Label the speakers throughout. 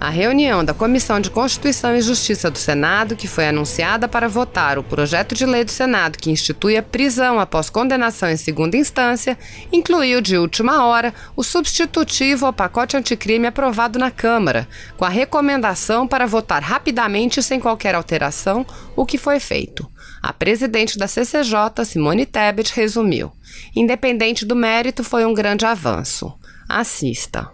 Speaker 1: A reunião da Comissão de Constituição e Justiça do Senado, que foi anunciada para votar o projeto de lei do Senado que institui a prisão após condenação em segunda instância, incluiu de última hora o substitutivo ao pacote anticrime aprovado na Câmara, com a recomendação para votar rapidamente e sem qualquer alteração, o que foi feito. A presidente da CCJ, Simone Tebet, resumiu: independente do mérito, foi um grande avanço. Assista.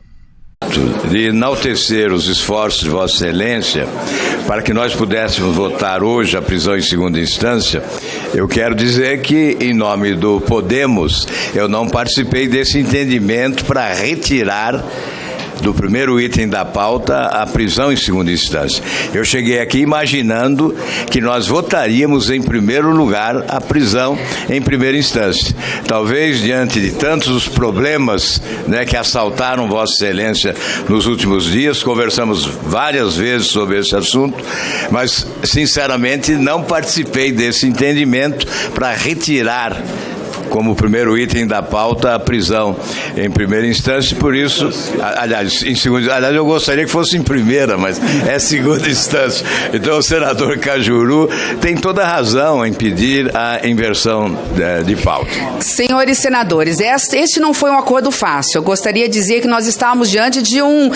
Speaker 2: De enaltecer os esforços de Vossa Excelência para que nós pudéssemos votar hoje a prisão em segunda instância, eu quero dizer que, em nome do Podemos, eu não participei desse entendimento para retirar do primeiro item da pauta a prisão em segunda instância. Eu cheguei aqui imaginando que nós votaríamos em primeiro lugar a prisão em primeira instância. Talvez diante de tantos os problemas, que assaltaram Vossa Excelência nos últimos dias, conversamos várias vezes sobre esse assunto, mas sinceramente não participei desse entendimento para retirar como primeiro item da pauta a prisão em primeira instância, por isso, aliás, eu gostaria que fosse em primeira, mas é segunda instância. Então o senador Cajuru tem toda a razão em pedir a inversão de pauta.
Speaker 3: Senhores senadores, este não foi um acordo fácil. Eu gostaria de dizer que nós estávamos diante de eu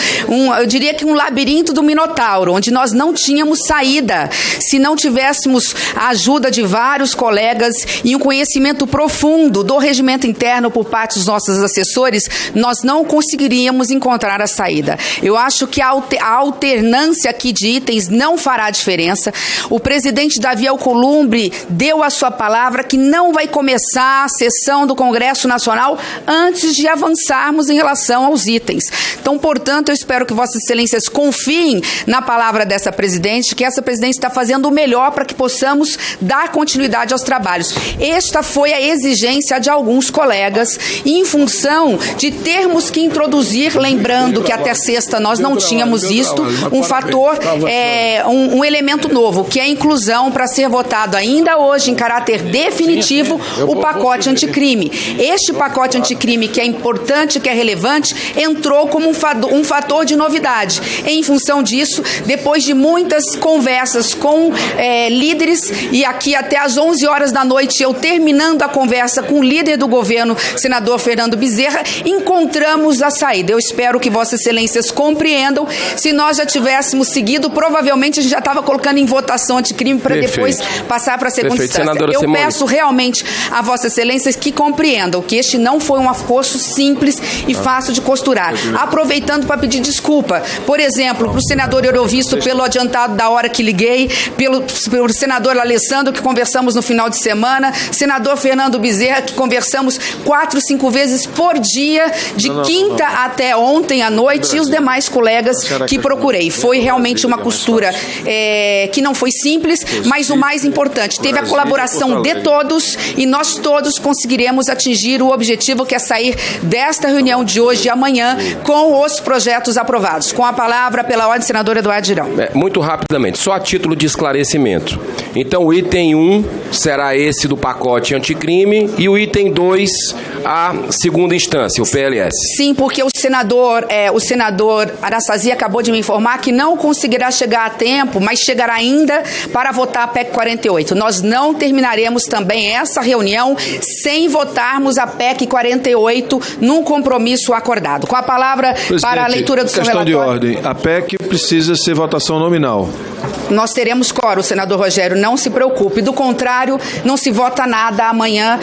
Speaker 3: diria que um labirinto do Minotauro, onde nós não tínhamos saída. Se não tivéssemos a ajuda de vários colegas e um conhecimento profundo do regimento interno por parte dos nossos assessores, nós não conseguiríamos encontrar a saída. Eu acho que a alternância aqui de itens não fará diferença. O presidente Davi Alcolumbre deu a sua palavra que não vai começar a sessão do Congresso Nacional antes de avançarmos em relação aos itens. Então, portanto, eu espero que Vossas Excelências confiem na palavra dessa presidente, que essa presidente está fazendo o melhor para que possamos dar continuidade aos trabalhos. Esta foi a exigência de alguns colegas, em função de termos que introduzir, lembrando que até sexta nós não tínhamos isto, um fator, um elemento novo, que é a inclusão para ser votado ainda hoje, em caráter definitivo, o pacote anticrime. Este pacote anticrime, que é importante, que é relevante, entrou como um fator de novidade. Em função disso, depois de muitas conversas com líderes, e aqui até às 11 horas da noite, eu terminando a conversa com o líder do governo, senador Fernando Bezerra, encontramos a saída. Eu espero que Vossas Excelências compreendam. Se nós já tivéssemos seguido, provavelmente a gente já estava colocando em votação anticrime para depois passar para a segunda instância. Eu peço realmente a Vossas Excelências que compreendam que este não foi um acordo simples e fácil de costurar. Aproveitando para pedir desculpa, por exemplo, para o senador Eurovisto pelo adiantado da hora que liguei, pelo senador Alessandro, que conversamos no final de semana, senador Fernando Bezerra, que conversamos 4, 5 vezes por dia, de quinta até ontem à noite, e os demais colegas que procurei. Foi realmente uma costura que não foi simples, mas o mais importante, teve a colaboração de todos, e nós todos conseguiremos atingir o objetivo, que é sair desta reunião de hoje e amanhã com os projetos aprovados. Com a palavra, pela ordem, senador Eduardo Girão.
Speaker 4: Muito rapidamente, só a título de esclarecimento. Então, o item 1 será esse do pacote anticrime, e o item 2, a segunda instância, o PLS.
Speaker 3: Sim, porque o senador Anastasia acabou de me informar que não conseguirá chegar a tempo, mas chegará ainda para votar a PEC 48. Nós não terminaremos também essa reunião sem votarmos a PEC 48 num compromisso acordado. Com a palavra, presidente, para a leitura do seu relatório.
Speaker 5: Questão de ordem. A PEC precisa ser votação nominal.
Speaker 3: Nós teremos quórum, senador Rogério, não se preocupe. Do contrário, não se vota nada amanhã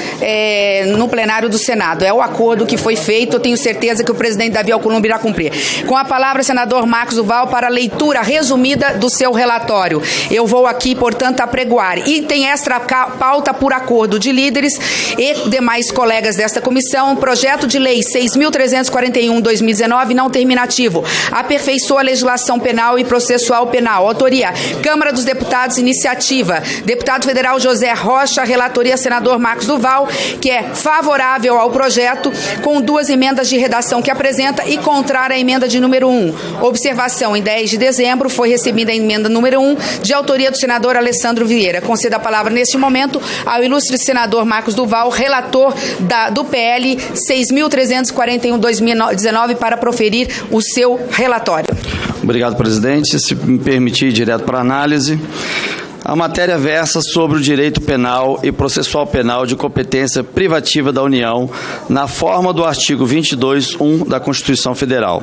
Speaker 3: no plenário do Senado. É o acordo que foi feito, eu tenho certeza que o presidente Davi Alcolumbre irá cumprir. Com a palavra, senador Marcos Duval, para a leitura resumida do seu relatório. Eu vou aqui, portanto, apregoar. E tem extra pauta por acordo de líderes e demais colegas desta comissão, projeto de lei 6.341/2019, não terminativo, aperfeiçoa a legislação penal e processual penal. Autoria, Câmara dos Deputados, iniciativa, deputado federal José Rocha, relatoria senador Marcos Duval, que é favorável ao projeto, com 2 emendas de redação que apresenta e contrária à emenda de número 1. Observação, em 10 de dezembro, foi recebida a emenda número 1, de autoria do senador Alessandro Vieira. Concedo a palavra neste momento ao ilustre senador Marcos Duval, relator do PL 6.341/2019, para proferir o seu relatório.
Speaker 6: Obrigado, presidente. Se me permitir, direto para análise. A matéria versa sobre o direito penal e processual penal de competência privativa da União, na forma do artigo 22(1) da Constituição Federal.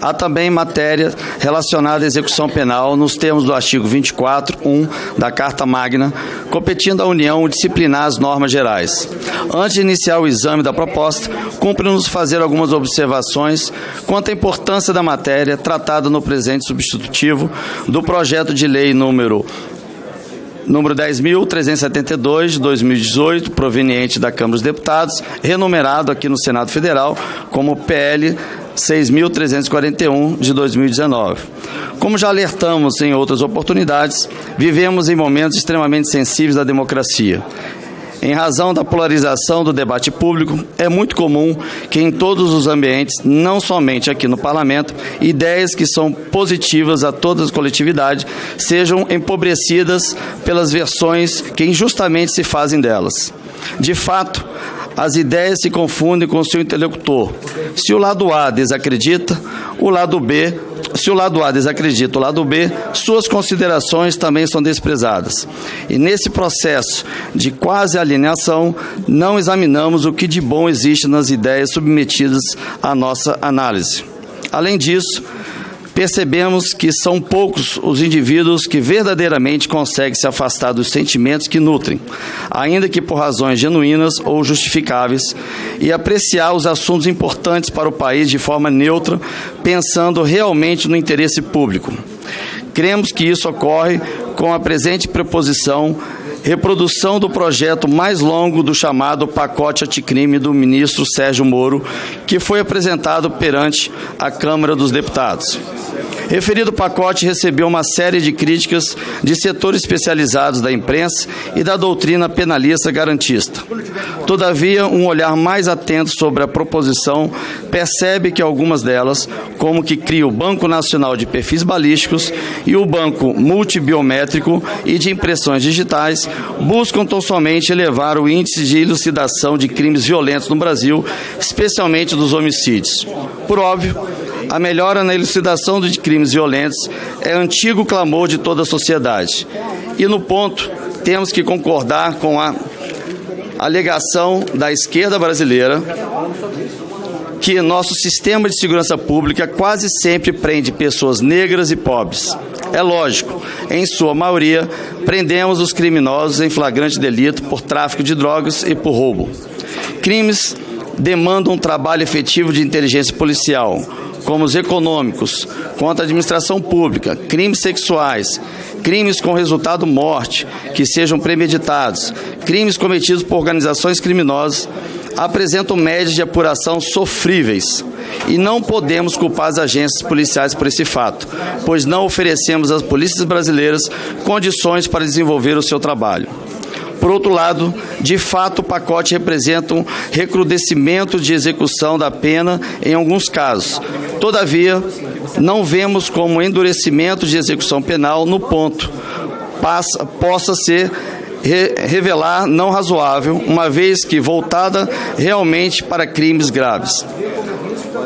Speaker 6: Há também matéria relacionada à execução penal nos termos do artigo 24(1) da Carta Magna, competindo à União disciplinar as normas gerais. Antes de iniciar o exame da proposta, cumpre-nos fazer algumas observações quanto à importância da matéria tratada no presente substitutivo do projeto de lei número 10.372, de 2018, proveniente da Câmara dos Deputados, renumerado aqui no Senado Federal como PL 6.341, de 2019. Como já alertamos em outras oportunidades, vivemos em momentos extremamente sensíveis da democracia. Em razão da polarização do debate público, é muito comum que em todos os ambientes, não somente aqui no Parlamento, ideias que são positivas a toda a coletividade sejam empobrecidas pelas versões que injustamente se fazem delas. De fato, as ideias se confundem com o seu interlocutor. Se o lado A desacredita, o lado B, suas considerações também são desprezadas. E nesse processo de quase alienação, não examinamos o que de bom existe nas ideias submetidas à nossa análise. Além disso, percebemos que são poucos os indivíduos que verdadeiramente conseguem se afastar dos sentimentos que nutrem, ainda que por razões genuínas ou justificáveis, e apreciar os assuntos importantes para o país de forma neutra, pensando realmente no interesse público. Cremos que isso ocorre com a presente proposição, reprodução do projeto mais longo do chamado pacote anticrime do ministro Sérgio Moro, que foi apresentado perante a Câmara dos Deputados. Referido pacote recebeu uma série de críticas de setores especializados da imprensa e da doutrina penalista garantista. Todavia, um olhar mais atento sobre a proposição percebe que algumas delas, como que cria o Banco Nacional de Perfis Balísticos e o Banco Multibiométrico e de Impressões Digitais, buscam tão somente elevar o índice de elucidação de crimes violentos no Brasil, especialmente dos homicídios. Por óbvio, a melhora na elucidação de crimes violentos é antigo clamor de toda a sociedade. E no ponto, temos que concordar com a alegação da esquerda brasileira que nosso sistema de segurança pública quase sempre prende pessoas negras e pobres. É lógico, em sua maioria, prendemos os criminosos em flagrante delito por tráfico de drogas e por roubo. Crimes demandam um trabalho efetivo de inteligência policial, como os econômicos, contra a administração pública, crimes sexuais, crimes com resultado morte, que sejam premeditados, crimes cometidos por organizações criminosas, apresentam médias de apuração sofríveis. E não podemos culpar as agências policiais por esse fato, pois não oferecemos às polícias brasileiras condições para desenvolver o seu trabalho. Por outro lado, de fato, o pacote representa um recrudescimento de execução da pena em alguns casos. Todavia, não vemos como endurecimento de execução penal no ponto possa ser revelar não razoável, uma vez que voltada realmente para crimes graves.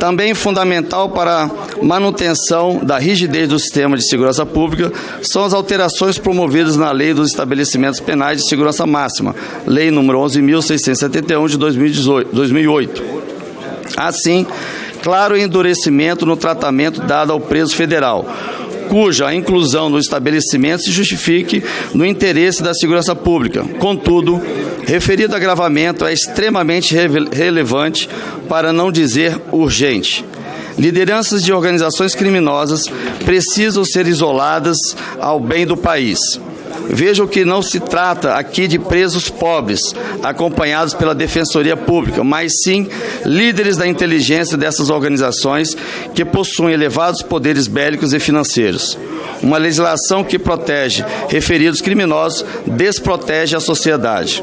Speaker 6: Também fundamental para a manutenção da rigidez do sistema de segurança pública são as alterações promovidas na Lei dos Estabelecimentos Penais de Segurança Máxima, Lei nº 11.671, de 2008. Assim, claro endurecimento no tratamento dado ao preso federal, cuja inclusão no estabelecimento se justifique no interesse da segurança pública. Contudo, referido agravamento é extremamente relevante, para não dizer urgente. Lideranças de organizações criminosas precisam ser isoladas ao bem do país. Vejam que não se trata aqui de presos pobres, acompanhados pela Defensoria Pública, mas sim líderes da inteligência dessas organizações que possuem elevados poderes bélicos e financeiros. Uma legislação que protege referidos criminosos desprotege a sociedade.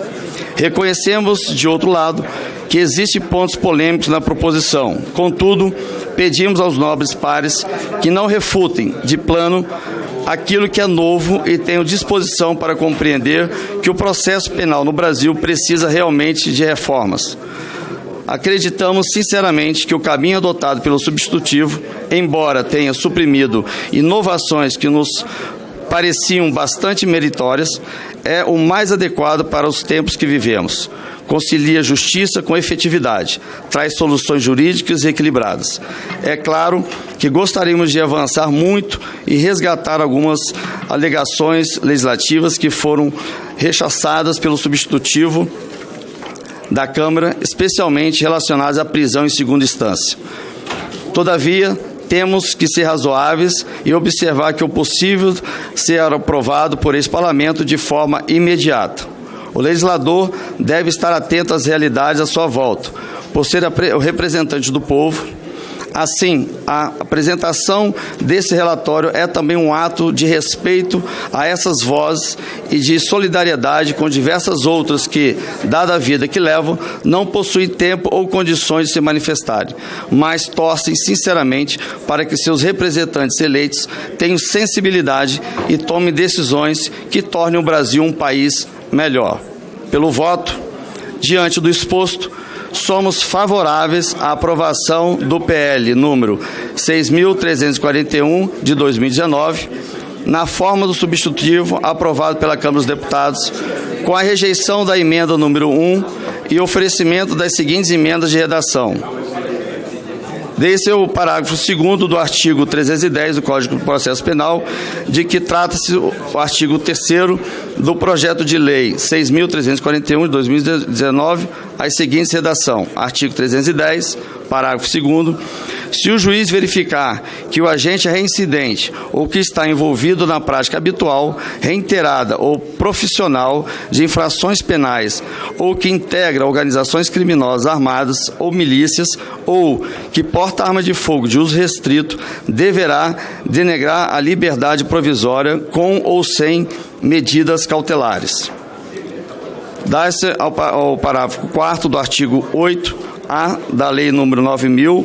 Speaker 6: Reconhecemos, de outro lado, que existem pontos polêmicos na proposição. Contudo, pedimos aos nobres pares que não refutem, de plano, aquilo que é novo e tenham disposição para compreender que o processo penal no Brasil precisa realmente de reformas. acreditamos sinceramente que o caminho adotado pelo substitutivo, embora tenha suprimido inovações que nos pareciam bastante meritórias, é o mais adequado para os tempos que vivemos. Concilia justiça com efetividade, traz soluções jurídicas equilibradas. É claro que gostaríamos de avançar muito e resgatar algumas alegações legislativas que foram rechaçadas pelo substitutivo da Câmara, especialmente relacionadas à prisão em segunda instância. Todavia, temos que ser razoáveis e observar que o possível ser aprovado por esse Parlamento de forma imediata. O legislador deve estar atento às realidades à sua volta, por ser o representante do povo. Assim, a apresentação desse relatório é também um ato de respeito a essas vozes e de solidariedade com diversas outras que, dada a vida que levam, não possuem tempo ou condições de se manifestarem, mas torcem sinceramente para que seus representantes eleitos tenham sensibilidade e tomem decisões que tornem o Brasil um país melhor. Pelo voto, diante do exposto, somos favoráveis à aprovação do PL número 6.341 de 2019, na forma do substitutivo aprovado pela Câmara dos Deputados, com a rejeição da emenda número 1 e oferecimento das seguintes emendas de redação. Desse é o parágrafo 2º do artigo 310 do Código de Processo Penal, de que trata-se o artigo 3º do projeto de lei 6.341 de 2019, as seguintes redação. Artigo 310, parágrafo 2º. Se o juiz verificar que o agente é reincidente ou que está envolvido na prática habitual, reiterada ou profissional de infrações penais ou que integra organizações criminosas armadas ou milícias ou que porta arma de fogo de uso restrito, deverá denegrar a liberdade provisória com ou sem medidas cautelares. Dá-se ao parágrafo 4º do artigo 8A da Lei nº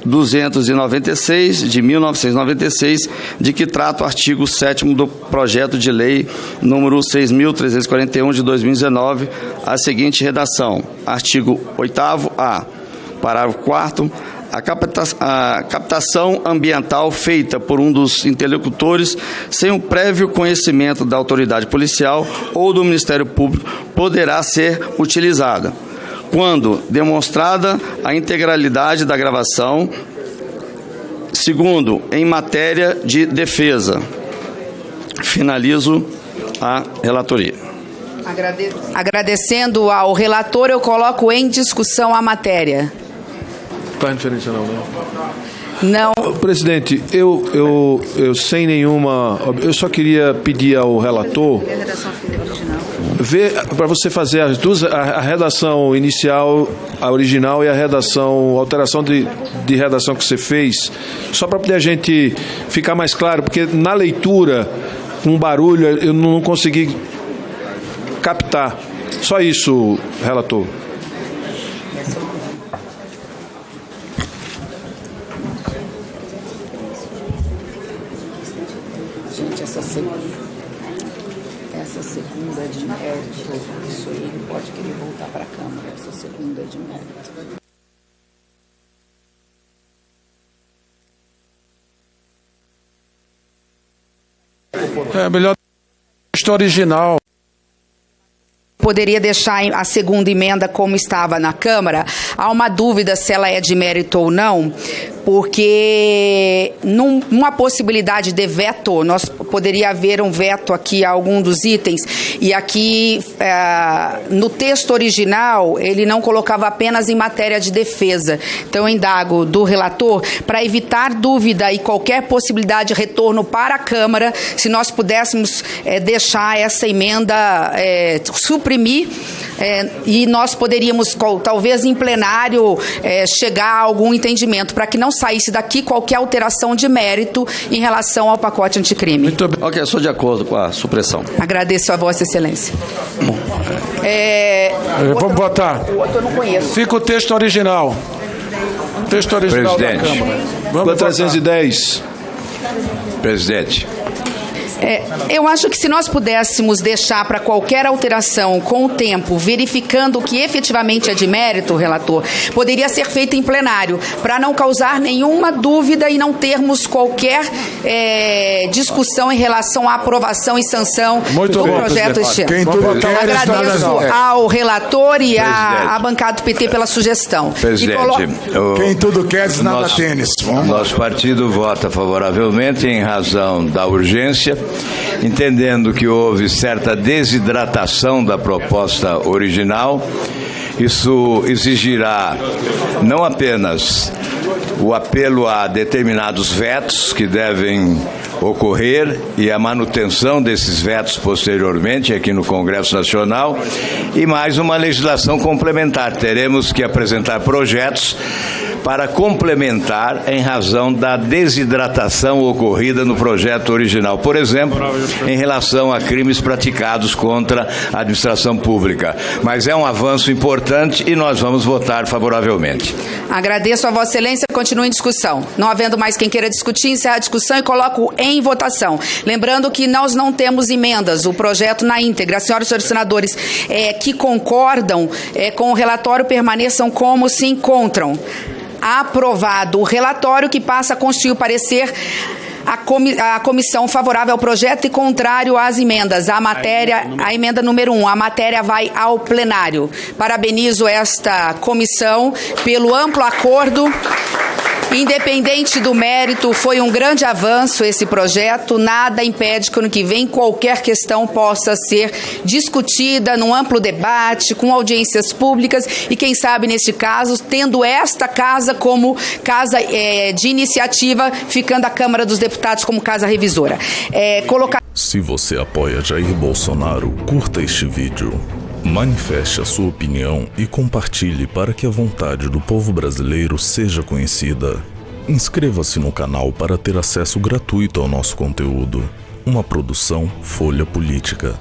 Speaker 6: 9.296, de 1996, de que trata o artigo 7º do projeto de lei número 6.341 de 2019, a seguinte redação. Artigo 8º-A, parágrafo 4º. A captação ambiental feita por um dos interlocutores sem o prévio conhecimento da autoridade policial ou do Ministério Público poderá ser utilizada, quando demonstrada a integralidade da gravação. Segundo, em matéria de defesa. Finalizo a relatoria.
Speaker 3: Agradecendo ao relator, eu coloco em discussão a matéria.
Speaker 5: Está referência não, né?
Speaker 3: Não.
Speaker 5: Presidente, eu sem nenhuma... Eu só queria pedir ao relator ver para você fazer as duas, a redação inicial, a original, e a redação, a alteração de redação que você fez, só para poder a gente ficar mais claro, porque na leitura, com barulho, eu não consegui captar. Só isso, relator.
Speaker 3: Essa segunda de mérito, isso aí ele pode querer voltar para a Câmara, essa segunda de mérito.
Speaker 7: É melhor texto original.
Speaker 3: Poderia deixar a segunda emenda como estava na Câmara. Há uma dúvida se ela é de mérito ou não, porque numa possibilidade de veto, poderia haver um veto aqui a algum dos itens, e aqui no texto original ele não colocava apenas em matéria de defesa. Então eu indago do relator, para evitar dúvida e qualquer possibilidade de retorno para a Câmara, se nós pudéssemos deixar essa emenda suprimir, e nós poderíamos, talvez em plenário, chegar a algum entendimento, para que não saísse daqui qualquer alteração de mérito em relação ao pacote anticrime.
Speaker 6: Ok, sou de acordo com a supressão.
Speaker 3: Agradeço a Vossa Excelência.
Speaker 7: Vamos votar.
Speaker 3: O outro eu não conheço.
Speaker 7: Fica o texto original. Texto original
Speaker 2: Presidente.
Speaker 7: da Câmara. Vamos
Speaker 5: 310.
Speaker 2: Presidente,
Speaker 3: Eu acho que se nós pudéssemos deixar para qualquer alteração com o tempo, verificando o que efetivamente é de mérito, relator, poderia ser feito em plenário, para não causar nenhuma dúvida e não termos qualquer discussão em relação à aprovação e sanção do projeto este ano. Agradeço ao relator e à bancada do PT pela sugestão.
Speaker 2: Presidente,
Speaker 8: quem tudo quer, nada tênis.
Speaker 2: Nosso partido vota favoravelmente em razão da urgência, entendendo que houve certa desidratação da proposta original. Isso exigirá não apenas o apelo a determinados vetos que devem ocorrer e a manutenção desses vetos posteriormente aqui no Congresso Nacional e mais uma legislação complementar. Teremos que apresentar projetos para complementar em razão da desidratação ocorrida no projeto original. Por exemplo, em relação a crimes praticados contra a administração pública. Mas é um avanço importante e nós vamos votar favoravelmente.
Speaker 3: Agradeço a Vossa Excelência. Continue em discussão. Não havendo mais quem queira discutir, encerra a discussão e coloco em votação. Lembrando que nós não temos emendas, o projeto na íntegra. Senhoras e senhores senadores que concordam com o relatório permaneçam como se encontram. Aprovado o relatório, que passa a constituir o parecer a comissão favorável ao projeto e contrário às emendas. A emenda número 1, a matéria vai ao plenário. Parabenizo esta comissão pelo amplo acordo. Independente do mérito, foi um grande avanço esse projeto. Nada impede que ano que vem qualquer questão possa ser discutida num amplo debate, com audiências públicas e, quem sabe, neste caso, tendo esta casa como casa de iniciativa, ficando a Câmara dos Deputados como casa revisora.
Speaker 9: Se você apoia Jair Bolsonaro, curta este vídeo. Manifeste a sua opinião e compartilhe para que a vontade do povo brasileiro seja conhecida. Inscreva-se no canal para ter acesso gratuito ao nosso conteúdo. Uma produção Folha Política.